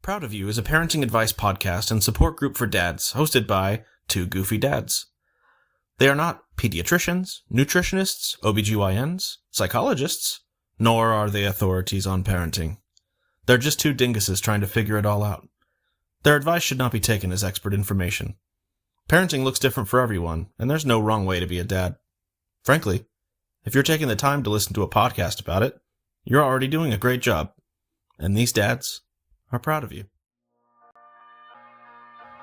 Proud of You is a parenting advice podcast and support group for dads hosted by two goofy dads. They are not pediatricians, nutritionists, OBGYNs, psychologists, nor are they authorities on parenting. They're just two dinguses trying to figure it all out. Their advice should not be taken as expert information. Parenting looks different for everyone, and there's no wrong way to be a dad. Frankly, if you're taking the time to listen to a podcast about it, you're already doing a great job. And these dads are proud of you.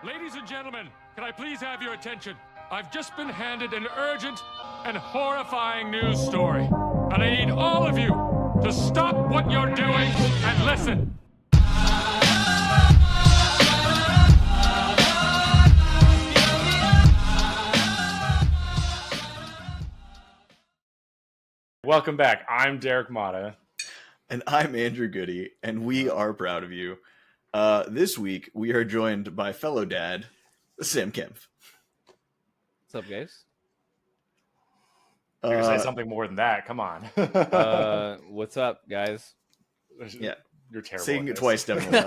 Ladies and gentlemen, can I please have your attention? I've just been handed an urgent and horrifying news story. And I need all of you to stop what you're doing and listen. Welcome back. I'm Derek Mata. And I'm Andrew Goody, and we are proud of you. This week, we are joined by fellow dad, Sam Kempf. What's up, guys? You're going to say something more than that. Come on. What's up, guys? Yeah. You're terrible. Saying it twice definitely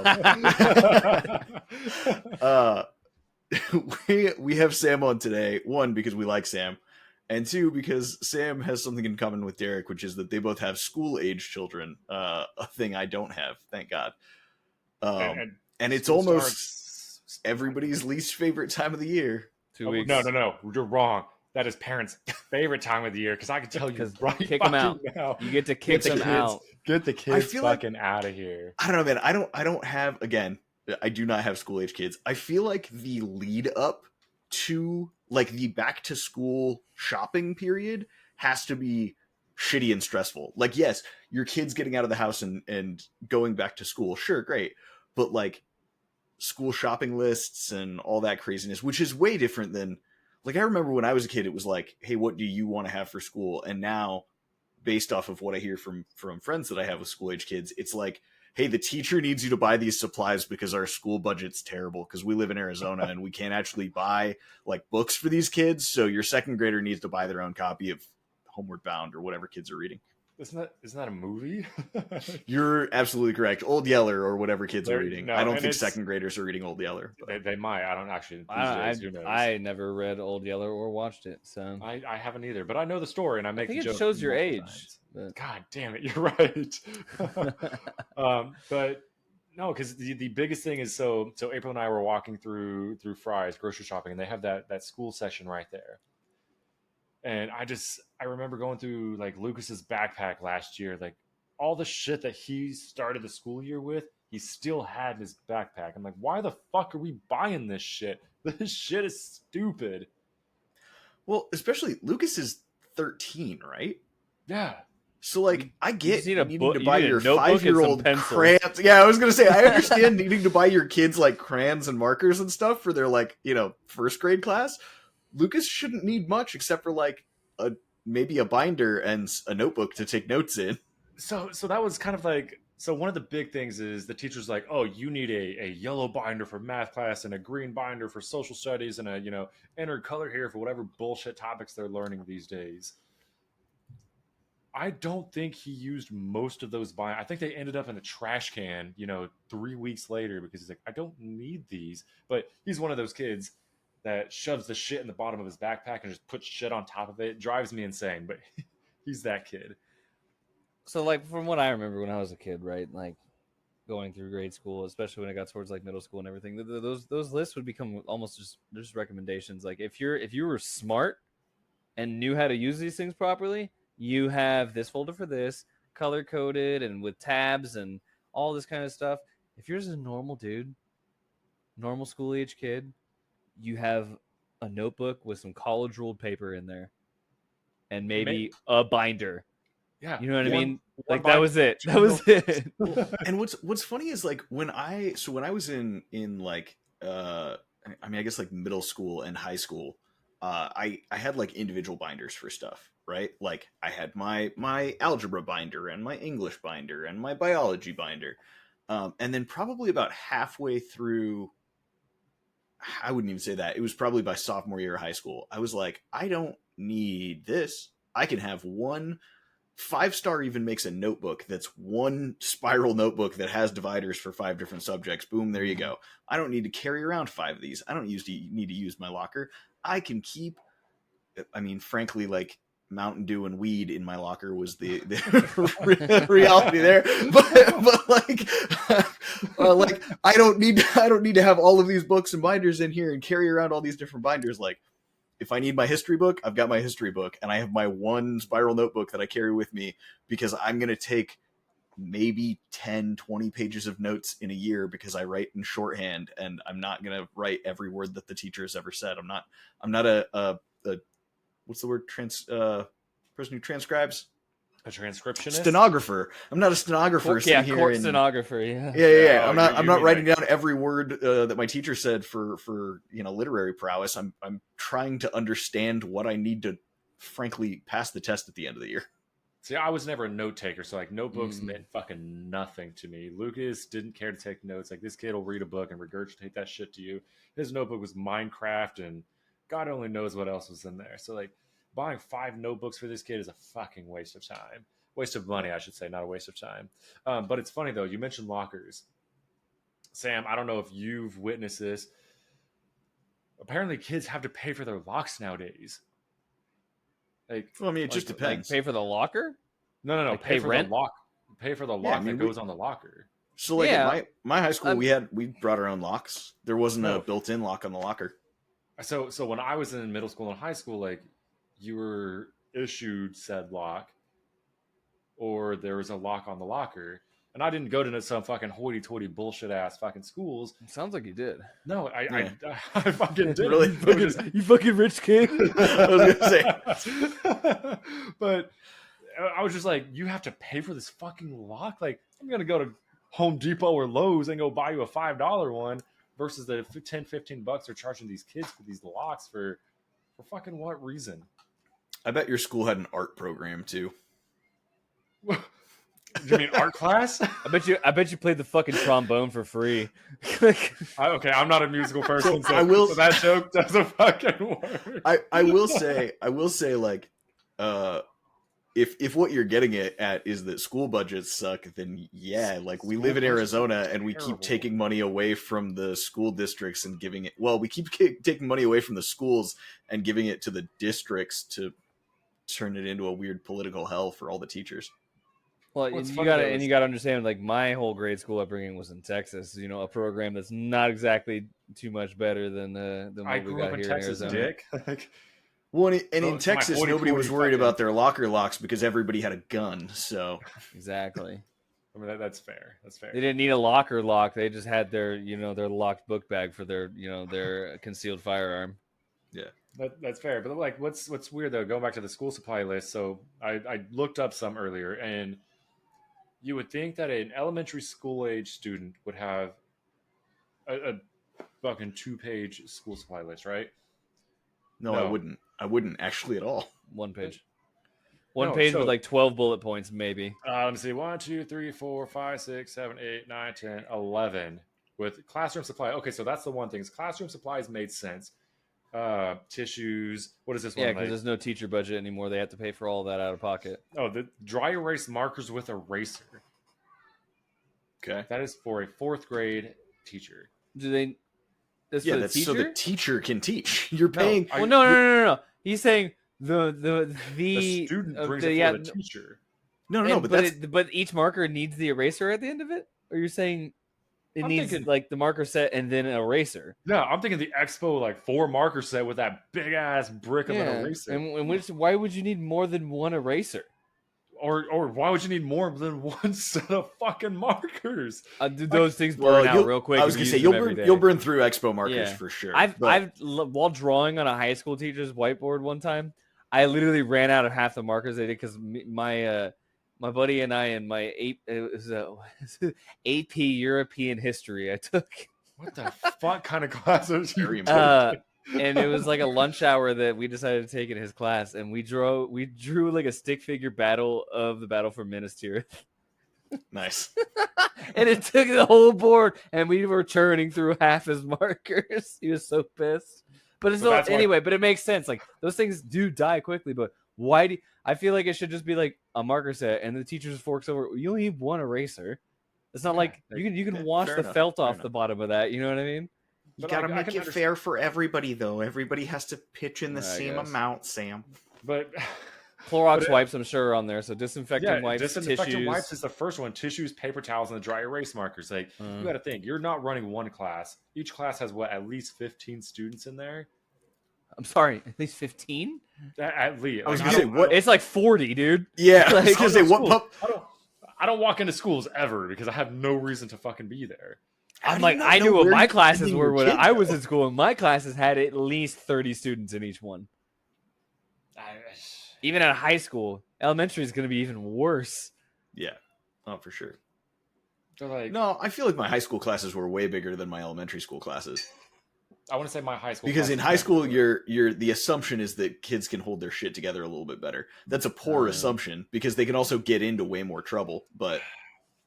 helps. we have Sam on today, one, because we like Sam, and two, because Sam has something in common with Derek, which is that they both have school-age children, a thing I don't have, thank God. And it's almost everybody's least favorite time of the year. 2 weeks. No. You're wrong. That is parents' favorite time of the year, because I can tell you right kick them out. Now. You get to kick them out. Get the kids fucking out of here. I don't know, man. I don't have, again, I do not have school-age kids. I feel like the lead up to like the back to school shopping period has to be shitty and stressful. Like, yes, your kids getting out of the house and going back to school. Sure. Great. But like school shopping lists and all that craziness, which is way different than like, I remember when I was a kid, it was like, hey, what do you want to have for school? And now based off of what I hear from friends that I have with school age kids, it's like, hey, the teacher needs you to buy these supplies because our school budget's terrible because we live in Arizona and we can't actually buy like books for these kids. So your second grader needs to buy their own copy of Homeward Bound or whatever kids are reading. Isn't that a movie? You're absolutely correct. Old Yeller or whatever kids are reading. No, I don't think second graders are reading Old Yeller. They might. I don't actually. Who knows? I never read Old Yeller or watched it, so I haven't either. But I know the story, and I make. I think the it joke shows your multiple age. times. God damn it, you're right. But no, because the biggest thing is so April and I were walking through Fry's grocery shopping, and they have that school section right there. And I remember going through like Lucas's backpack last year, like all the shit that he started the school year with, he still had in his backpack. I'm like, why the fuck are we buying this shit? This shit is stupid. Well, especially Lucas is 13, right? Yeah. So, like, I get needing to buy your 5-year-old crayons. Yeah, I was going to say, I understand needing to buy your kids, like, crayons and markers and stuff for their, like, first grade class. Lucas shouldn't need much except for, like, maybe a binder and a notebook to take notes in. So that was kind of like, so one of the big things is the teacher's like, oh, you need a yellow binder for math class and a green binder for social studies and a, enter color here for whatever bullshit topics they're learning these days. I don't think he used most of those binders. I think they ended up in a trash can, 3 weeks later because he's like, I don't need these. But he's one of those kids that shoves the shit in the bottom of his backpack and just puts shit on top of it. It drives me insane, but he's that kid. So, like, from what I remember when I was a kid, right, like, going through grade school, especially when I got towards, like, middle school and everything, those lists would become almost just recommendations. Like, if you were smart and knew how to use these things properly, you have this folder for this, color-coded and with tabs and all this kind of stuff. If you're just a normal dude, normal school-age kid, you have a notebook with some college-ruled paper in there and maybe a binder. Yeah. You know what I mean? Like, binder. that was it. That was it. And what's funny is, like, when I was in like, I guess, like, middle school and high school, I had, like, individual binders for stuff, right? Like, I had my algebra binder and my English binder and my biology binder. And then probably about halfway through, I wouldn't even say that. It was probably by sophomore year of high school. I was like, I don't need this. I can have one Five Star even makes a notebook that's one spiral notebook that has dividers for 5 different subjects. Boom, there you go. I don't need to carry around 5 of these. I don't need to use my locker. I can keep, I mean, frankly, like Mountain Dew and weed in my locker was the reality there. But like I don't need to have all of these books and binders in here and carry around all these different binders. Like, if I need my history book, I've got my history book, and I have my one spiral notebook that I carry with me because I'm going to take maybe 10, 20 pages of notes in a year because I write in shorthand, and I'm not going to write every word that the teacher has ever said. I'm not a what's the word? Person who transcribes? A transcriptionist? Stenographer. I'm not a stenographer. Court stenographer. Yeah. Yeah. Oh, I'm not mean writing down every word that my teacher said for literary prowess. I'm trying to understand what I need to, frankly, pass the test at the end of the year. See, I was never a note taker, so like notebooks meant fucking nothing to me. Lucas didn't care to take notes. Like, this kid will read a book and regurgitate that shit to you. His notebook was Minecraft, and God only knows what else was in there. So like, buying 5 notebooks for this kid is a fucking waste of time. Waste of money, I should say, not a waste of time. But it's funny, though. You mentioned lockers. Sam, I don't know if you've witnessed this. Apparently, kids have to pay for their locks nowadays. Like, Well, I mean, it just Like, depends. pay for the locker? no. Like, pay pay for rent? the lock. Pay for the lock I mean, that goes on the locker. So like Yeah. at my high school, we brought our own locks. There wasn't a No. built-in lock on the locker. So when I was in middle school and high school, like, you were issued said lock, or there was a lock on the locker. And I didn't go to some fucking hoity-toity bullshit ass fucking schools. Sounds like you did. No, Yeah. I fucking did. Really? You fucking rich kid. I was gonna say. But I was just like, you have to pay for this fucking lock? Like, I'm gonna go to Home Depot or Lowe's and go buy you a $5 one versus the 10, 15 bucks they're charging these kids for these locks for fucking what reason? I bet your school had an art program too. You mean art class? I bet you played the fucking trombone for free. Okay, I'm not a musical person, so, I will- so that joke doesn't fucking work. I will say like if what you're getting at is that school budgets suck, then yeah, like we live in School budgets Arizona are and we keep terrible. taking money away from the school districts and giving it. Well, we keep taking money away from the schools and giving it to the districts to turn it into a weird political hell for all the teachers. Well, What's you funny, gotta though, and is- you gotta understand, like, my whole grade school upbringing was in Texas. You know, a program that's not exactly too much better than what I we grew got up in here Texas, in Arizona. dick. Like, Well, and So in it's my Texas, 40, nobody was 40 worried fucking- about their locker locks because everybody had a gun. So Exactly. I mean, that's fair. That's fair. They didn't need a locker lock. They just had their their locked book bag for their their concealed firearm. That's fair. But like, what's weird though? Going back to the school supply list, so I looked up some earlier, and you would think that an elementary school age student would have a fucking 2-page school supply list, right? no, No. I wouldn't actually at all. One page. One No, page so- with like 12 bullet points, maybe. Let me see. 1, 2, 3, 4, 5, 6, 7, 8, 9, 10, 11 with classroom supply. Okay, so that's the one thing. Classroom supplies made sense. Tissues. What is this Yeah, one? because Like? there's no teacher budget anymore. They have to pay for all that out of pocket. Oh, the dry erase markers with eraser. Okay. That is for a 4th grade teacher. Do they? That's Yeah, for the that's teacher. so the teacher can teach. You're paying. I- Well, no. He's saying the The student brings it for the teacher. No, but that's but each marker needs the eraser at the end of it. Or you're saying it I'm needs thinking- like the marker set and then an eraser. No, I'm thinking the Expo like 4 marker set with that big ass brick of an eraser. And why would you need more than one eraser? Or why would you need more than one set of fucking markers? Those things well, burn out real quick. I was if gonna you say use you'll them every burn, day. you'll burn through Expo markers Yeah. for sure. I've but- while drawing on a high school teacher's whiteboard one time, I literally ran out of half the markers they did because my buddy and I in my AP European history I took, What the fuck kind of classes? Very important. and it was like a lunch hour that we decided to take in his class, and we drew like a stick figure battle of the battle for Minas Tirith. Nice. And it took the whole board, and we were churning through half his markers. He was so pissed. But it's So that's why- anyway. But it makes sense. Like those things do die quickly. But Why do I feel like it should just be like a marker set, and the teacher just forks over. You only need one eraser. It's not Yeah, like like, you can okay, wash fair the enough, felt fair off enough. the bottom of that. You know what I mean? You But gotta I make can it understand- fair for everybody, though. Everybody has to pitch in the I same guess. amount, Sam. But Clorox But, wipes, I'm sure, are on there. So disinfectant wipes, disinfectant tissues. wipes is the first one. Tissues, paper towels, and the dry erase markers. Like Uh, you got to think, you're not running one class. Each class has what, at least 15 students in there. I'm sorry, at least 15. At least. I was Like, gonna say, don't- what- It's like 40, dude. Yeah, I was Like, gonna say, what schools. pup? I don't walk into schools ever because I have no reason to fucking be there. How I'm do you like, not I know knew what where my you're classes sending were your when kid, I was though? in school, and my classes had at least 30 students in each one. Even at high school, elementary is going to be even worse. Yeah, oh, for sure. They're like, No, I feel like my high school classes were way bigger than my elementary school classes. I want to say my high school Because in classes high have- school, you're the assumption is that kids can hold their shit together a little bit better. That's a poor assumption because they can also get into way more trouble. But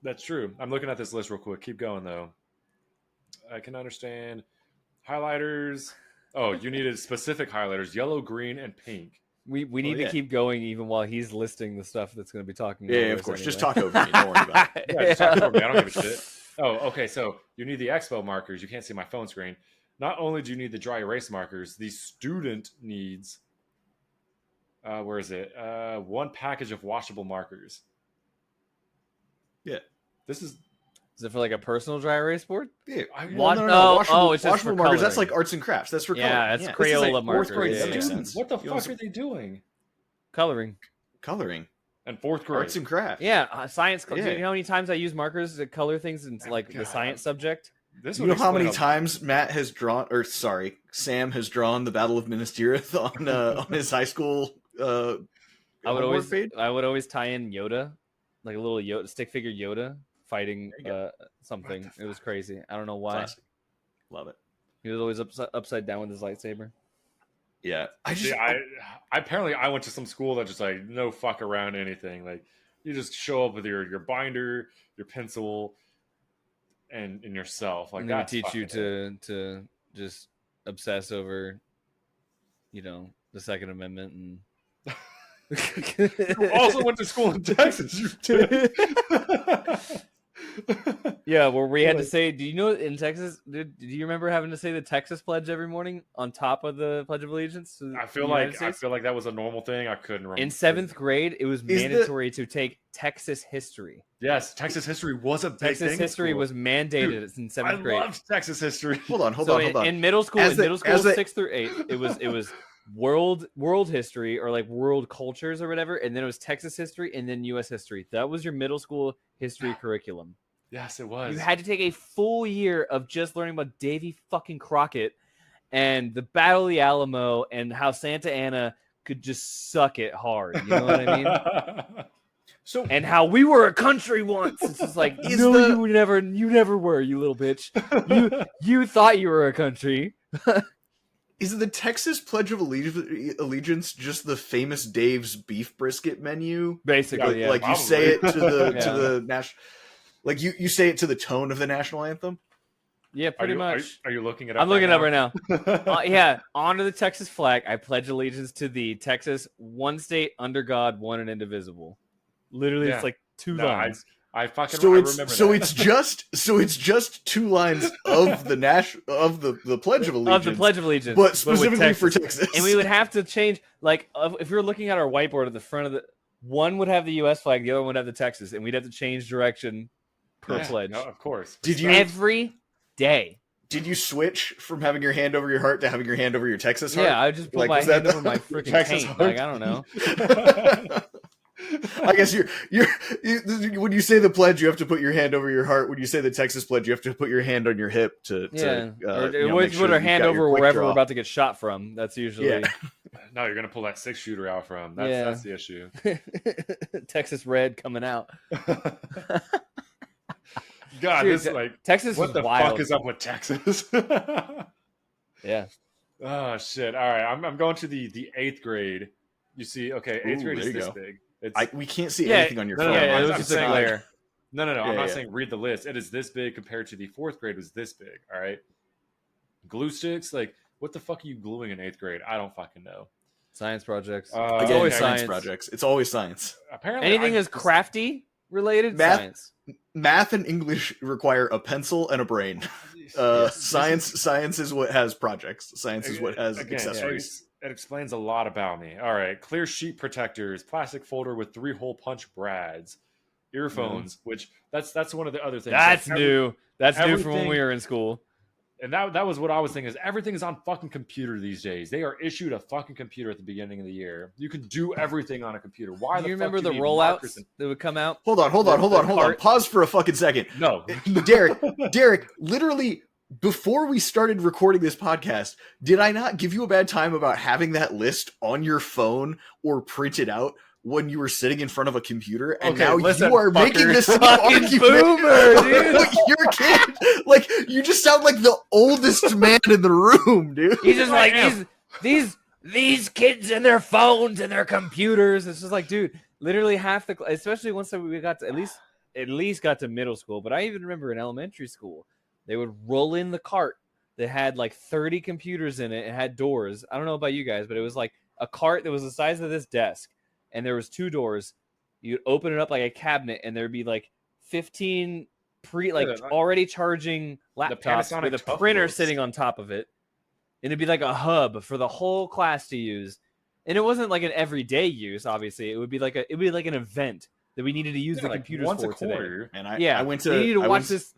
That's true. I'm looking at this list real quick. Keep going though. I can understand highlighters. Oh, you needed specific highlighters: yellow, green, and pink. We need yeah. to keep going even while he's listing the stuff that's going to be talking about. yeah, of course, just talk over me. Don't worry about it. Yeah, just talk over me. I don't give a shit. Oh, okay. So you need the expo markers. You can't see my phone screen. Not only do you need the dry erase markers, the student needs. Where is it? One package of washable markers. Yeah. This is. Is it for like a personal dry erase board? Yeah, Wa- no. oh, Washable, it's just for washable markers. That's coloring. like arts and crafts. That's for Yeah, coloring. that's This is Crayola like markers. fourth grade Yeah, yeah. students. What the You know, fuck are they doing? Coloring. Coloring, And fourth grade. arts and crafts. Yeah, science. Yeah. Do you know how many times I use markers to color things in like the God. science subject? This You would know how explain many times Matt has drawn, or sorry, Sam has drawn the Battle of Minas Tirith on his high school I would homework always page? I would always tie in Yoda, like a little Yoda stick figure Yoda fighting There you go. something. What the It was crazy. I don't know why. Classic. Love it. He was always upside down with his lightsaber. Yeah, I just See, I went to some school that just like no fuck around anything. Like you just show up with your binder, your pencil, and yourself. Like And they would that's teach you fucking to just obsess over, you know, the Second Amendment and. it. You also went to school in Texas. You did. Yeah, where we had to Like- say, do you know in Texas, do you remember having to say the Texas pledge every morning on top of the Pledge of Allegiance? to I the feel United like States? that was a normal thing. I couldn't remember. In seventh grade, it was the- mandatory to take Texas history. Yes, Texas history was a big Texas thing in history school. was mandated in I seventh grade. loved Texas history. hold on, hold So on. in middle school, As the- 6 through 8, it was world history or like world cultures or whatever, and then it was Texas history and then U.S. history. That was your middle school history curriculum. Yes, it was. You had to take a full year of just learning about Davy fucking Crockett and the Battle of the Alamo and how Santa Anna could just suck it hard. You know what I mean? So And how we were a country once. It's just like, Is no, the- you never were, you little bitch. You thought you were a country. is the Texas Pledge of Allegiance just the famous Dave's beef brisket menu? Basically, yeah. Like you say it to the Yeah. to the national, like you say it to the tone of the national anthem. Yeah, pretty much. Are you looking it up? I'm looking it up right now. now. Yeah, onto the Texas flag. I pledge allegiance to the Texas, one state under God, one and indivisible. Literally, Yeah. it's like two No, lines. I fucking So I it's remember so that. it's just 2 lines of the the Pledge of Allegiance, Of the Pledge of Allegiance, but with specifically for Texas. Texas. And we would have to change, like, if we were looking at our whiteboard at the front of the, one would have the U.S. flag, the other one would have the Texas, and we'd have to change direction per Yeah, pledge no, of course. Did you every day. did you switch from having your hand over your heart to having your hand over your Texas heart? Yeah, I would just put Like, my was that hand over my freaking Texas taint. heart? Like, I don't know. I guess you when you say the pledge, you have to put your hand over your heart. When you say the Texas pledge, you have to put your hand on your hip to Yeah, or you know, we make put sure our you've hand got your over quick wherever draw. we're about to get shot from. That's usually Yeah. No, you're gonna pull that 6-shooter out from. That's Yeah. that's the issue. Texas red coming out. God, Dude, this like Texas what is the wild. fuck is up with Texas? Yeah. Oh shit! All right, I'm going to the 8th grade. You see, okay, 8th Ooh, grade there is you this go. big. It's We can't see Yeah, anything on your no, phone. no, Yeah, I'm it was not just a saying- glare. no. Yeah, I'm not yeah. saying read the list. It is this big compared to the 4th grade was this big. All right, glue sticks. Like, what the fuck are you gluing in 8th grade? I don't fucking know. Science projects. Again, Again, always science science. projects. It's always science. Apparently, Anything I is crafty related, Math- science. Math and English require a pencil and a brain. Science is what has projects. Science is what has Again, accessories. It explains a lot about me. All right, clear sheet protectors, plastic folder with 3-hole punch brads, earphones. Which that's one of the other things. That's Like, new. That's new from when everything- we were in school. And that was what I was thinking. Is everything is on fucking computer these days? They are issued a fucking computer at the beginning of the year. You can do everything on a computer. Why Do the you fuck remember do the you need markers rollouts that would come out? Hold on. cart- Pause for a fucking second. No, Derek, literally before we started recording this podcast, did I not give you a bad time about having that list on your phone or printed out when you were sitting in front of a computer? And Okay, now listen, you are fucker. making this same Fucking argument boomer, dude. with your kid. Like, you just sound like the oldest man in the room, dude. He's just I like am. these kids and their phones and their computers. It's just like, dude, literally half the, especially once we got to at least got to middle school. But I even remember in elementary school, they would roll in the cart that had like 30 computers in it. It had doors. I don't know about you guys, but it was like a cart that was the size of this desk, and there was 2 doors. You'd open it up like a cabinet, and there'd be like 15 already charging laptops Panasonic with a Tough printer Books. sitting on top of it. And it'd be like a hub for the whole class to use. And it wasn't like an everyday use, obviously. It would be like an event that we needed to use Yeah, the like computers once for a today. quarter. And Yeah, I went you need to I watch went- this.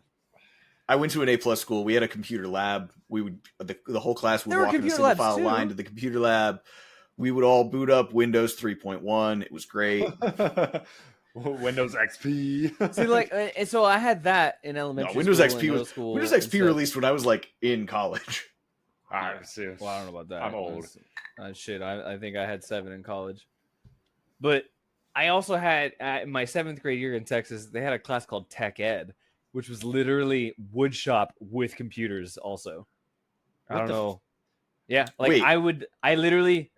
I went to an A+ school. We had a computer lab. We would the whole class would There were walk in a computer single labs, file too. line to the computer lab. We would all boot up Windows 3.1. It was great. Windows XP. See, like, and so I had that in No, elementary Windows school XP and middle was school. Windows and XP stuff. released when I was like in college. I see. Well, I don't know about that. I'm old. Shit, I think I had 7 in college. But I also had, in my 7th grade year in Texas, they had a class called Tech Ed, which was literally wood shop with computers also. I What don't the know. Yeah, like Wait. I literally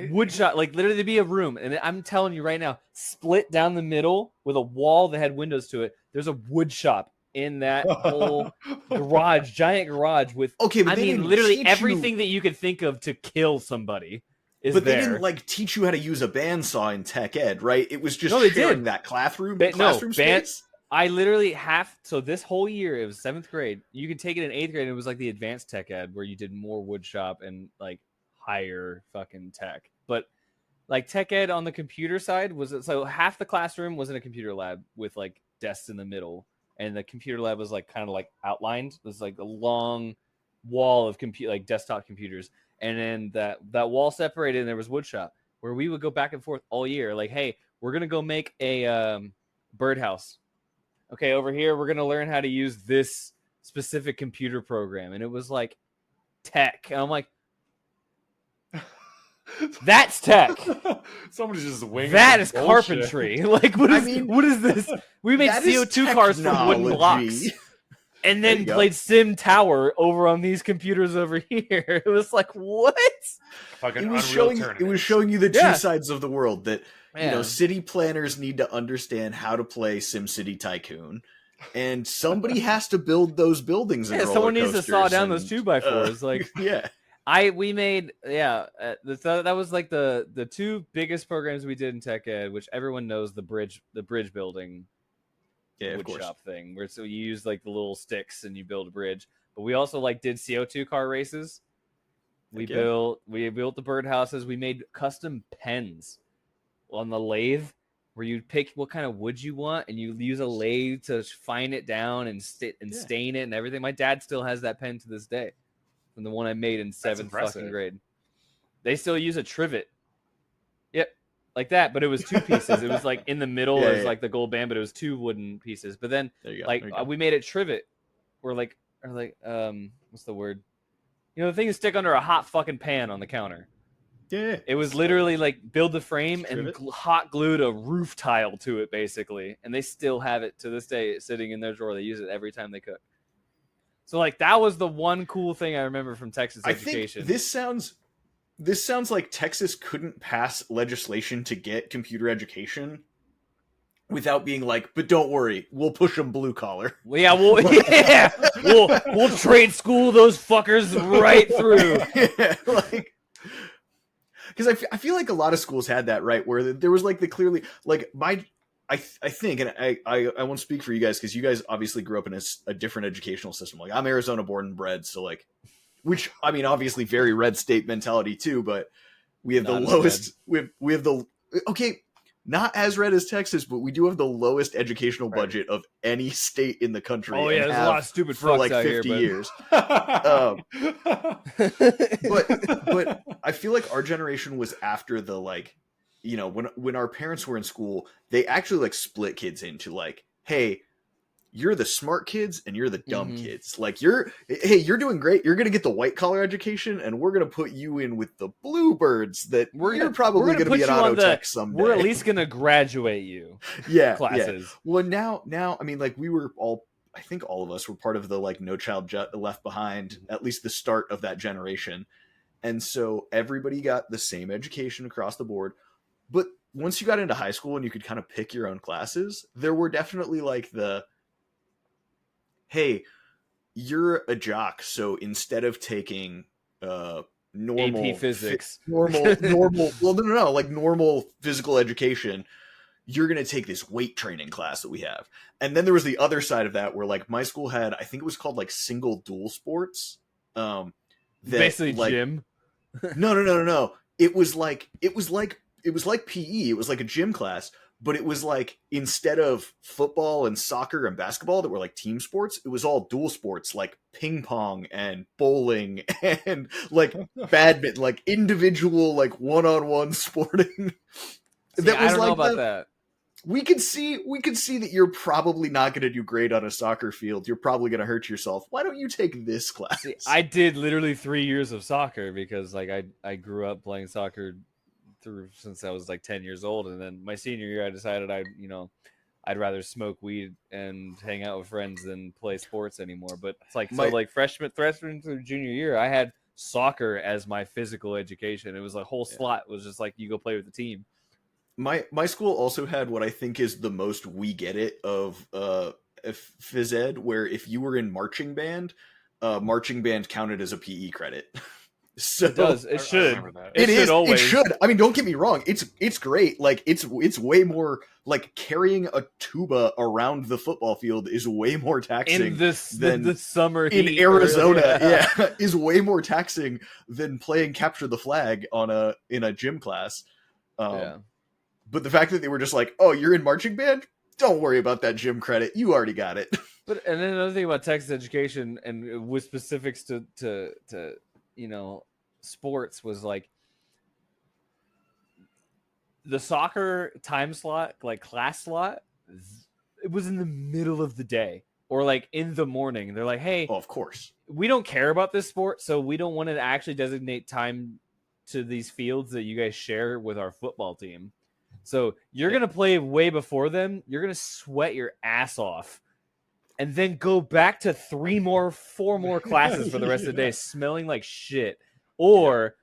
wood shop, like literally there'd be a room, and I'm telling you right now, split down the middle with a wall that had windows to it. There's a wood shop in that whole garage, giant garage with, Okay, but I they mean, didn't literally teach everything you, that you could think of to kill somebody is but there. they didn't like teach you how to use a bandsaw in Tech Ed, right? It was just No, they sharing did. that classroom No, classroom band- space. I literally so this whole year, it was 7th grade. You could take it in 8th grade, and it was like the advanced tech ed where you did more wood shop and like higher fucking tech. But like tech ed on the computer side so half the classroom was in a computer lab with like desks in the middle, and the computer lab was like kind of like outlined. There's like a long wall of like desktop computers, and then that wall separated, and there was wood shop where we would go back and forth all year. Like, hey, we're gonna go make a birdhouse. Okay, over here we're gonna learn how to use this specific computer program, and it was like tech. And I'm like, that's tech. Somebody's just winging. That some is bullshit. carpentry. Like, what is? I mean, what is this? We made That is CO2 cars from wooden blocks, technology. and There then you go. played Sim Tower over on these computers over here. It was like, what? Fucking It was Unreal showing Tournament. you the Yeah. two sides of the world that you Yeah. know city planners need to understand how to play SimCity Tycoon, and somebody has to build those buildings. And Yeah, someone needs to saw roller down those coasters 2x4s. Like, yeah, we made that was like the 2 biggest programs we did in tech ed, which everyone knows, the bridge building yeah, of wood course. shop thing, where so you use like the little sticks and you build a bridge. But we also like did CO2 car races. We Heck yeah. built the birdhouses. We made custom pens on the lathe where you pick what kind of wood you want, and you use a lathe to fine it down and Yeah. stain it and everything. My dad still has that pen to this day, from the one I made in 7th impressive. fucking grade. They still use a trivet. Yep, like that, but it was 2 pieces. It was like in the middle Yeah, is yeah. like the gold band, but it was 2 wooden pieces. But then There you go. like there you go. we made it trivet, or like what's the word? You know, the thing you stick under a hot fucking pan on the counter. yeah, It was literally like build the frame and Trivet? hot glued a roof tile to it, basically. And they still have it to this day sitting in their drawer. They use it every time they cook. So like that was the one cool thing I remember from Texas I education. think this sounds like Texas couldn't pass legislation to get computer education without being like, but don't worry, we'll push them blue collar. Well, we'll trade school those fuckers right through. Yeah, like because I feel like a lot of schools had that, right, where there was like the clearly like I think, and I won't speak for you guys because you guys obviously grew up in a different educational system. Like I'm Arizona born and bred, so like, which I mean, obviously very red state mentality too, but we have Not the as lowest. We have the okay, not as red as Texas, but we do have the lowest educational Right. budget of any state in the country. Oh, and yeah, there's a have lot of stupid for fucks like out 50 here, but- years. But I feel like our generation was after the like, you know, when our parents were in school, they actually like split kids into like, hey, you're the smart kids and you're the dumb Mhm. kids. Like you're doing great. You're gonna get the white collar education, and we're gonna put you in with the bluebirds that you're probably gonna be an auto tech someday. We're at least gonna graduate you yeah, classes. Yeah. Well, now, I mean, like we were all. I think all of us were part of the like No Child Left Behind, at least the start of that generation. And so everybody got the same education across the board. But once you got into high school and you could kind of pick your own classes, there were definitely like the, hey, you're a jock, so instead of taking normal AP physics, normal well no like normal physical education, you're going to take this weight training class that we have. And then there was the other side of that where like my school had, I think it was called like single dual sports. That, basically like, gym. No. It was like PE. It was like a gym class, but it was like instead of football and soccer and basketball that were like team sports, it was all dual sports like ping pong and bowling and like badminton, like individual like one-on-one sporting. See, I don't know about that. We could see that you're probably not going to do great on a soccer field. You're probably going to hurt yourself. Why don't you take this class? See, I did literally 3 years of soccer because like I grew up playing soccer since I was like 10 years old, and then my senior year I decided I'd rather smoke weed and hang out with friends than play sports anymore. But it's like so like freshman through junior year I had soccer as my physical education. It was a whole slot was just like you go play with the team. My school also had what I think is the most we get it of phys ed, where if you were in marching band counted as a PE credit. So It does. It should. It should is. always. It should. I mean, don't get me wrong. It's great. Like it's way more like carrying a tuba around the football field is way more taxing in this than the summer in heat. Arizona. Yeah, is way more taxing than playing capture the flag in a gym class. Yeah. But the fact that they were just like, "Oh, you're in marching band? Don't worry about that gym credit. You already got it." But and then another thing about Texas education and with specifics to sports was like the soccer time slot, like class slot, it was in the middle of the day or like in the morning. They're like, hey, Oh, of course. we don't care about this sport, so we don't want to actually designate time to these fields that you guys share with our football team. So you're going to play way before them. You're going to sweat your ass off and then go back to 4 more classes for the rest of the day smelling like shit. Or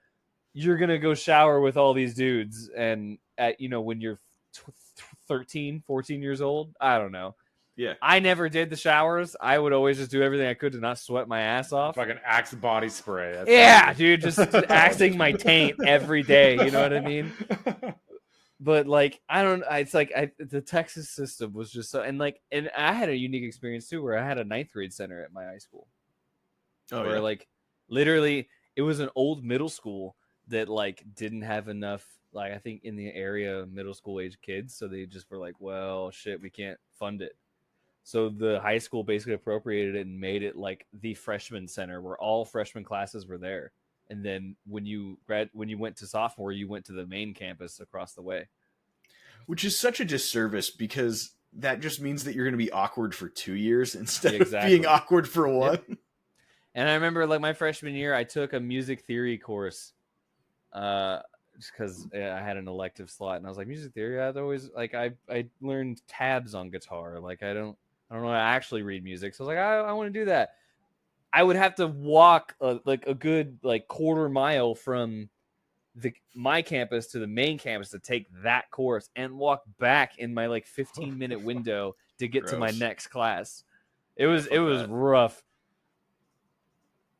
you're going to go shower with all these dudes and when you're 13, 14 years old, I don't know. Yeah. I never did the showers. I would always just do everything I could to not sweat my ass off. Fucking Axe body spray. That's Yeah, dude, just axing my taint every day. You know what I mean? But like, I don't. It's like the Texas system was just so, and I had a unique experience too, where I had a 9th grade center at my high school. Oh, where yeah. like literally, it was an old middle school that like didn't have enough. Like I think in the area middle school age kids, so they just were like, well, shit, we can't fund it. So the high school basically appropriated it and made it like the freshman center where all freshman classes were there. And then when you went to sophomore, you went to the main campus across the way. Which is such a disservice because that just means that you're going to be awkward for 2 years instead Exactly. of being awkward for one. Yep. And I remember like my freshman year, I took a music theory course just because I had an elective slot. And I was like, music theory, I'd always like, I learned tabs on guitar. Like I don't know how to actually read music. So I was like, I want to do that. I would have to walk like a good like quarter mile from my campus to the main campus to take that course and walk back in my like 15-minute window to get to my Gross. next class. It was that. rough.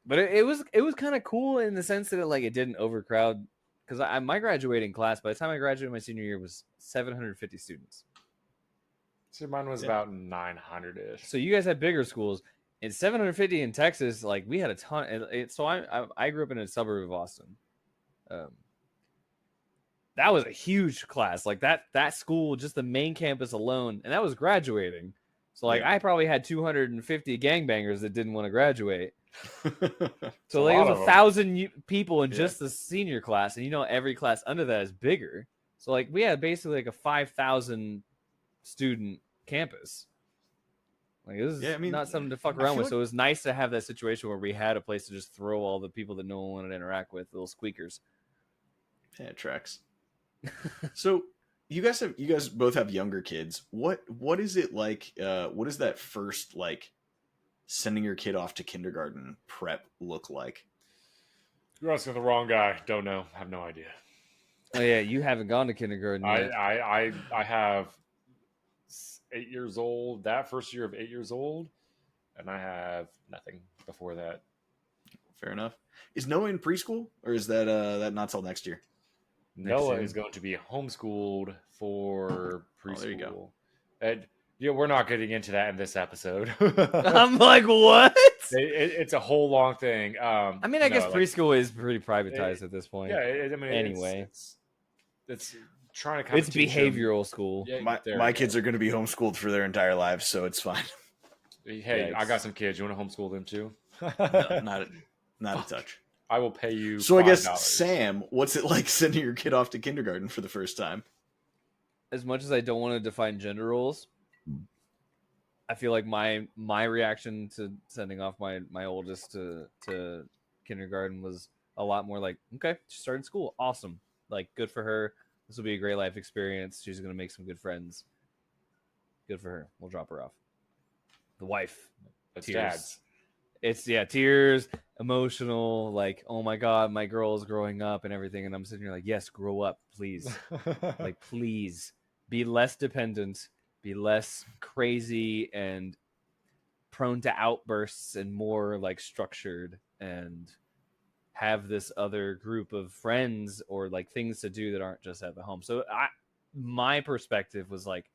But it was kind of cool in the sense that it didn't overcrowd because my graduating class, by the time I graduated my senior year, was 750 students. See, mine was about 900-ish. So you guys had bigger schools. And 750 in Texas, like we had a ton. So I grew up in a suburb of Austin. That was a huge class. Like that school, just the main campus alone, and that was graduating. So like I probably had 250 gangbangers that didn't want to graduate. So like it was 1,000 people in just the senior class, and every class under that is bigger. So like we had basically like a 5,000 student campus. Like it was not something to fuck around with. So it was nice to have that situation where we had a place to just throw all the people that no one wanted to interact with, little squeakers. Yeah, it tracks. So you guys both have younger kids. What is it like? What is that first like sending your kid off to kindergarten prep look like? You're asking the wrong guy. Don't know. Have no idea. Oh yeah, you haven't gone to kindergarten yet. I have 8 years old, that first year of 8 years old, and I have nothing before that. Fair enough. Is Noah in preschool, or is that not till next year? Noah is going to be homeschooled for preschool. There you go. And we're not getting into that in this episode. I'm like, what? It's a whole long thing. I guess preschool is pretty privatized at this point. Yeah, anyway, it's trying to. It's behavioral school. Yeah, my kids are going to be homeschooled for their entire lives, so it's fine. Hey, I got some kids. You want to homeschool them too? No, not a touch. I will pay you. So $5. I guess Sam, what's it like sending your kid off to kindergarten for the first time? As much as I don't want to define gender roles, I feel like my reaction to sending off my oldest to kindergarten was a lot more like, okay, she's starting school, awesome, like good for her. This will be a great life experience. She's gonna make some good friends. Good for her. We'll drop her off. The wife, That's tears. Dad's. It's tears, emotional, like, oh my god, my girl is growing up and everything, and I'm sitting here like, yes, grow up, please. Like, please be less dependent, be less crazy and prone to outbursts, and more like structured, and have this other group of friends or like things to do that aren't just at the home. So my perspective was like,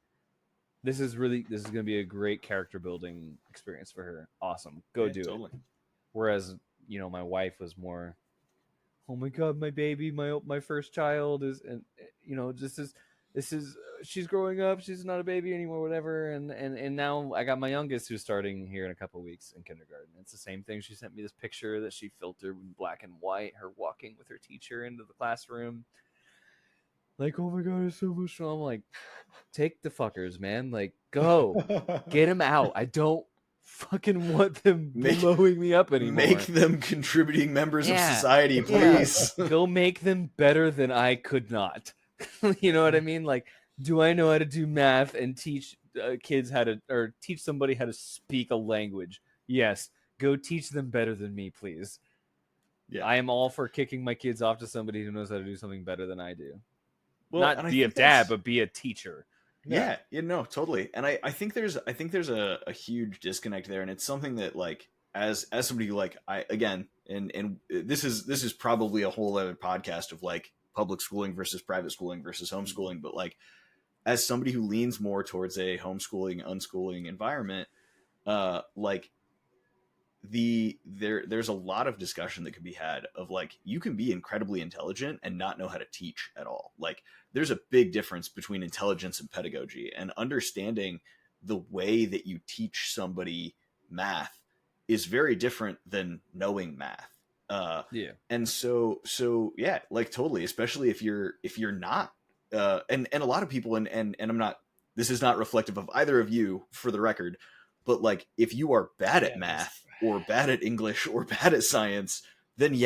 this is going to be a great character building experience for her. Awesome. Go do it. Whereas, my wife was more, oh my God, my baby, my first child is, and she's growing up. She's not a baby anymore, whatever. And now I got my youngest who's starting here in a couple of weeks in kindergarten. It's the same thing. She sent me this picture that she filtered in black and white, her walking with her teacher into the classroom. Like, oh my God, it's so emotional. I'm like, take the fuckers, man. Like, go. Get them out. I don't fucking want them blowing me up anymore. Make them contributing members of society, please. Yeah. Go make them better than I could not. You know what I mean? Like, do I know how to do math and teach kids or teach somebody how to speak a language? Yes. Go teach them better than me, please. Yeah. I am all for kicking my kids off to somebody who knows how to do something better than I do. Well, not be a dad, but be a teacher. Yeah, no, totally. And I think there's a huge disconnect there, and it's something that, like, as somebody who, like, and this is probably a whole other podcast of like public schooling versus private schooling versus homeschooling, but like, as somebody who leans more towards a homeschooling, unschooling environment, like, there's a lot of discussion that could be had of like, you can be incredibly intelligent and not know how to teach at all. Like, there's a big difference between intelligence and pedagogy, and understanding the way that you teach somebody math is very different than knowing math. And so yeah, like, totally, especially if you're not and a lot of people, and I'm not, this is not reflective of either of you for the record, but like, if you are bad at math or bad at English or bad at science, then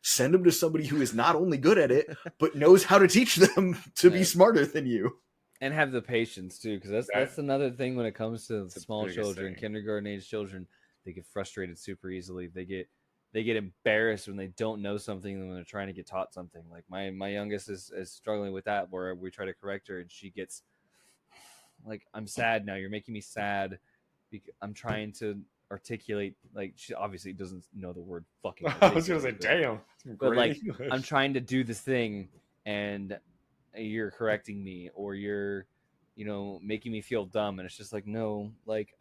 send them to somebody who is not only good at it, but knows how to teach them to be smarter than you. And have the patience too, because that's another thing when it comes to small children, kindergarten age children. They get frustrated super easily. They get embarrassed when they don't know something and when they're trying to get taught something. Like my youngest is struggling with that, where we try to correct her and she gets like, I'm sad now. You're making me sad. I'm trying to articulate, like she obviously doesn't know the word fucking. I was gonna say, articulate, damn. Some but great like English. I'm trying to do this thing, and you're correcting me, or you're, making me feel dumb, and it's just like, no, like